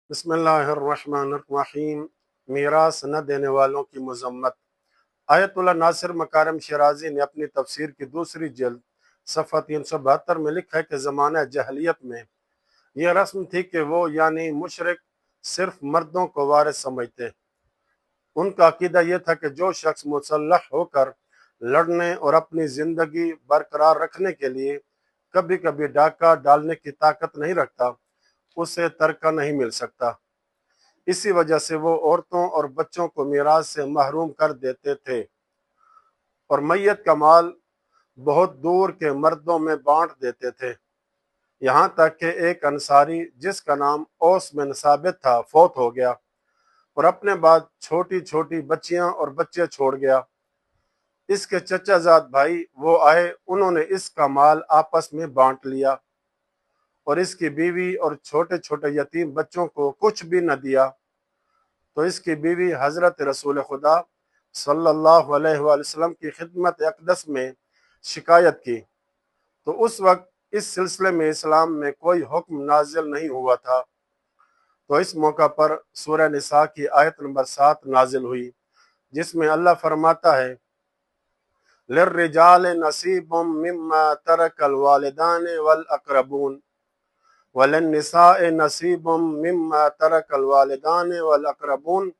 बिस्मिल्लाहिर्रहमानिर्रहीम। मीरास न देने वालों की मजम्मत। आयतुल्लाह नासिर मकारम शिराजी ने अपनी तफसीर की दूसरी जल्द सफ़ा 372 में लिखा है कि ज़माना जहलियत में यह रस्म थी कि वो यानी मुशरिक सिर्फ मर्दों को वारिस समझते। उनका अकीदा यह था कि जो शख्स मुसल्लह होकर लड़ने और अपनी ज़िंदगी बरकरार रखने के लिए कभी कभी डाका डालने की ताकत नहीं रखता, उसे तरका नहीं मिल सकता। इसी वजह से वो औरतों और बच्चों को मीरास से महरूम कर देते थे और मैयत का माल बहुत दूर के मर्दों में बांट देते थे। यहाँ तक कि एक अंसारी जिसका नाम औस बिन साबित था फौत हो गया और अपने बाद छोटी छोटी बच्चियां और बच्चे छोड़ गया। इसके चचाजाद भाई वो आए, उन्होंने इसका माल आपस में बांट लिया और इसकी बीवी और छोटे छोटे यतीम बच्चों को कुछ भी न दिया। तो इसकी बीवी हजरत रसूल खुदा सल्लल्लाहु अलैहि वसल्लम की खिदमत अक़दस में शिकायत की। तो उस वक्त इस सिलसिले में इस्लाम में कोई हुक्म नाजिल नहीं हुआ था। तो इस मौका पर सूरह निसा की आयत नंबर 7 नाजिल हुई, जिसमें अल्लाह फरमाता है, लिर्रिजाल नसीबुम मिम्मा तरकल वालिदान वल अक़रबून वलिन्निसाए नसीबुम मिम्मा तरकल वालिदान वल अक़रबून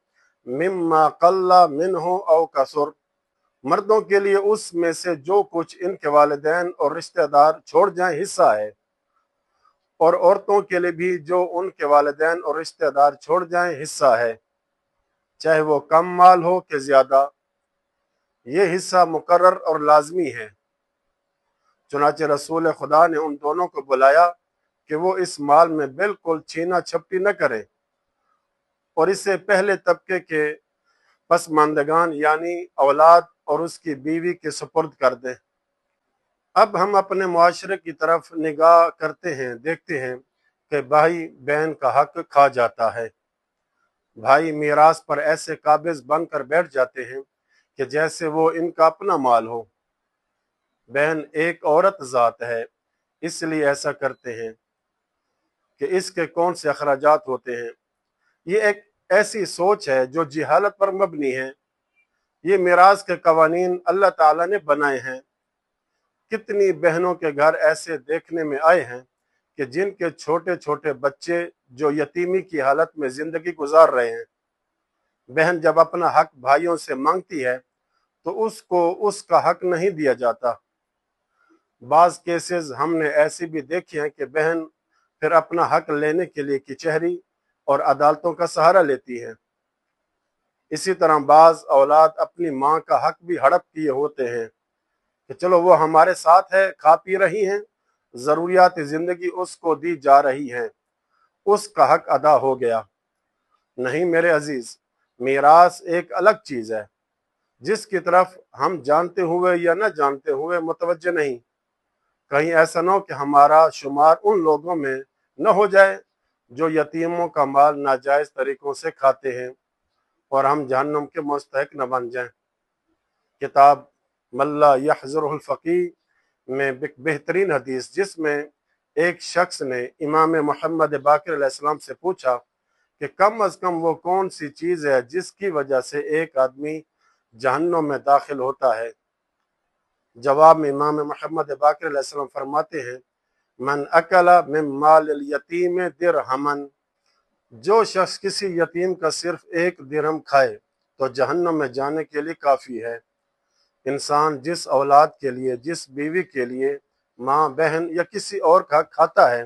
मिम्मा कल्ला मिन्हु औ कसुर। मर्दों के लिए उसमें से जो कुछ इनके वालिदैन और रिश्तेदार छोड़ जाएं हिस्सा है, और औरतों के लिए भी जो उनके वालिदैन और रिश्तेदार छोड़ जाएं हिस्सा है, चाहे वो कम माल हो कि ज्यादा। ये हिस्सा मुकर्रर और लाजमी है। चुनाचे रसूल खुदा ने उन दोनों को बुलाया कि वो इस माल में बिल्कुल छीना झपटी न करें और इसे पहले तबके के पसमानदगान यानी औलाद और उसकी बीवी के सुपुर्द कर दें। अब हम अपने मुआशरे की तरफ निगाह करते हैं, देखते हैं कि भाई बहन का हक खा जाता है। भाई मीरास पर ऐसे काबिज बनकर बैठ जाते हैं कि जैसे वो इनका अपना माल हो। बहन एक औरत ज़ात है, इसलिए ऐसा करते हैं कि इसके कौन से अखराजात होते हैं। ये एक ऐसी सोच है जो जिहालत पर मबनी है। ये मीरास के कवानीन अल्लाह ताला ने बनाए हैं। कितनी बहनों के घर ऐसे देखने में आए हैं कि जिनके छोटे छोटे बच्चे जो यतीमी की हालत में जिंदगी गुजार रहे हैं। बहन जब अपना हक भाइयों से मांगती है तो उसको उसका हक नहीं दिया जाता। बाज केसेस हमने ऐसी भी देखी हैं कि बहन फिर अपना हक लेने के लिए कचहरी और अदालतों का सहारा लेती है। इसी तरह बाज औलाद अपनी माँ का हक भी हड़प किए होते हैं कि चलो वो हमारे साथ है, खा पी रही हैं, ज़रूरियात ज़िंदगी उसको दी जा रही हैं, उसका हक अदा हो गया। नहीं मेरे अजीज़, मीरास एक अलग चीज़ है जिसकी तरफ हम जानते हुए या न जानते हुए मुतवज्जे नहीं। कहीं ऐसा न हो कि हमारा शुमार उन लोगों में न हो जाए जो यतीमों का माल नाजायज़ तरीक़ों से खाते हैं और हम जहन्नम के मुस्तहिक न बन जाएं। किताब मल्ला यहज़ुरुल फ़क़ीह में बेहतरीन हदीस, जिसमें एक शख्स ने इमाम मोहम्मद बाक़िर अलैहिस्सलाम से पूछा कि कम अज़ कम वो कौन सी चीज़ है जिसकी वजह से एक आदमी जहन्नम में दाखिल होता है। जवाब में इमाम मोहम्मद बाक़िर अलैहिस्सलाम फरमाते हैं, मन अकला मिन माल यतीम दिरहमन, जो शख्स किसी यतीम का सिर्फ एक दिरहम खाए तो जहन्नम में जाने के लिए काफ़ी है। इंसान जिस औलाद के लिए, जिस बीवी के लिए माँ, बहन या किसी और का खाता है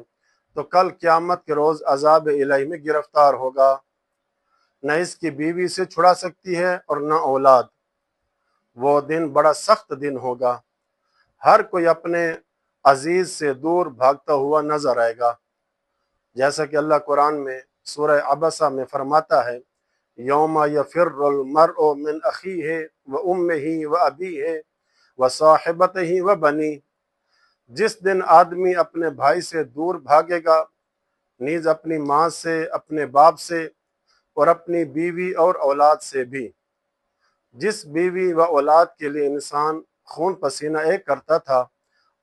तो कल क़यामत के रोज़ अज़ाब इलाही में गिरफ्तार होगा। न इसकी बीवी से छुड़ा सकती है और न औलाद। वो दिन बड़ा सख्त दिन होगा। हर कोई अपने अजीज से दूर भागता हुआ नजर आएगा। जैसा कि अल्लाह कुरान में सूरह अबसा में फरमाता है, यौमा यफिर्रुल मर्अु मिन अखीहि व उम्मिही व अबीही व साहिबतिही व बनी। जिस दिन आदमी अपने भाई से दूर भागेगा, नीज अपनी माँ से, अपने बाप से और अपनी बीवी और औलाद से भी। जिस बीवी व औलाद के लिए इंसान खून पसीना एक करता था,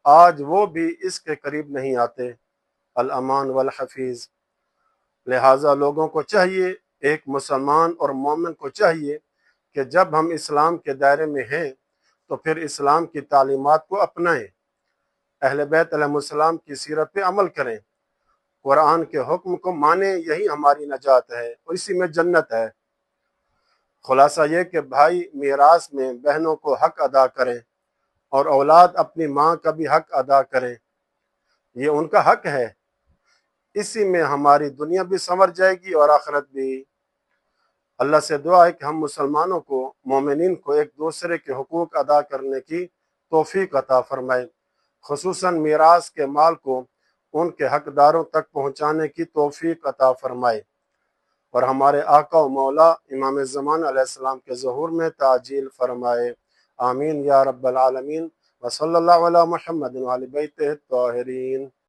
आज वो भी इसके करीब नहीं आते। अल अमान वल हफीज। لہٰذا لوگوں کو چاہیے، ایک مسلمان اور مومن کو چاہیے کہ جب ہم اسلام کے دائرے میں ہیں تو پھر اسلام کی تعلیمات کو اپنائیں، اہل بیت علیہ السلام کی سیرت پہ عمل کریں، قرآن کے حکم کو مانیں، یہی ہماری نجات ہے اور اسی میں جنت ہے۔ خلاصہ یہ کہ بھائی میراث میں بہنوں کو حق ادا کریں اور اولاد اپنی ماں کا بھی حق ادا کریں، یہ ان کا حق ہے، اسی میں ہماری دنیا بھی سنور جائے گی اور آخرت بھی۔ اللہ سے دعا ہے کہ ہم مسلمانوں کو، مومنین کو ایک دوسرے کے حقوق ادا کرنے کی توفیق عطا فرمائے، خصوصاً میراث کے مال کو ان کے حقداروں تک پہنچانے کی توفیق عطا فرمائے، اور ہمارے آقا و مولا امام زمان علیہ السلام کے ظہور میں تعجیل فرمائے، آمین یا رب العالمین، وصلی اللہ علی محمد وعلی بیتہ الطاہرین۔